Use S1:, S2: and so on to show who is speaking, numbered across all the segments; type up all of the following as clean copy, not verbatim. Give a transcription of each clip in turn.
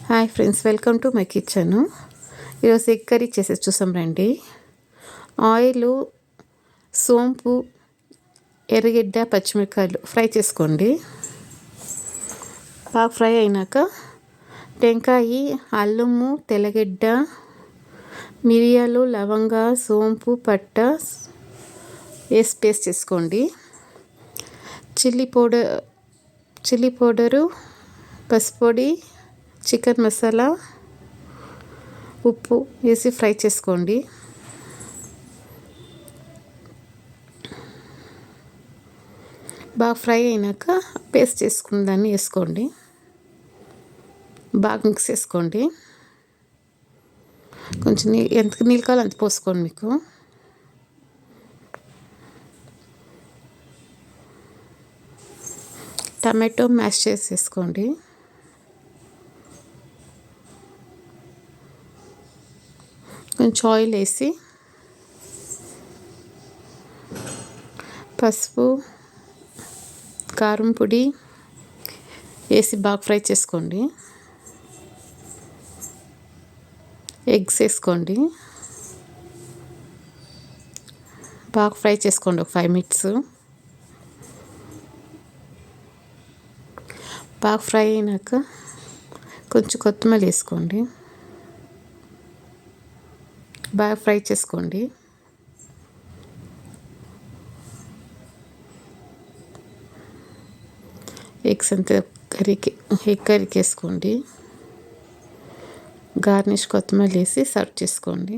S1: Hi friends, welcome to my kitchen. ఈరోజు egg curry చేసేది చూసాం రండి. ఆయిల్, సోంపు, ఎర్రగడ్డ, పచ్చిమిరపకాయలు ఫ్రై చేసుకోండి. బాగా ఫ్రై అయినాక టెంకాయ, అల్లము, తెల్లగడ్డ, మిరియాలు, లవంగ, సోంపు, పట్ట వేసి పేస్ట్ చేసుకోండి. చిల్లీ పౌడరు, పసుపు పొడి, చికెన్ మసాలా, ఉప్పు వేసి ఫ్రై చేసుకోండి. బాగా ఫ్రై అయినాక పేస్ట్ చేసుకున్న దాన్ని వేసుకోండి. బాగా మిక్స్ చేసుకోండి. కొంచెం ఎంత నీళ్ళు కావాలో అంత పోసుకోండి. మీకు టమాటో మ్యాష్ చేసేసుకోండి. కొంచెం ఆయిల్ వేసి పసుపు, కారం పొడి వేసి బాగా ఫ్రై చేసుకోండి. ఎగ్స్ వేసుకోండి. బాగా ఫ్రై చేసుకోండి ఒక 5 minutes. బాగా ఫ్రై అయినాక కొంచెం కొత్తిమీర వేసుకోండి. బాగా ఫ్రై చేసుకోండి. ఎగ్స్ అంతా ఎగ్ కర్రీకి వేసుకోండి. గార్నిష్ కొత్తిమీర వేసి సర్వ్ చేసుకోండి.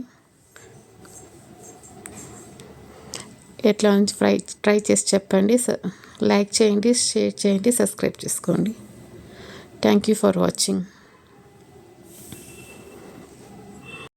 S1: ఎట్లా నుంచి ట్రై చేసి చెప్పండి. లైక్ చేయండి, షేర్ చేయండి, సబ్స్క్రైబ్ చేసుకోండి. Thank you for watching.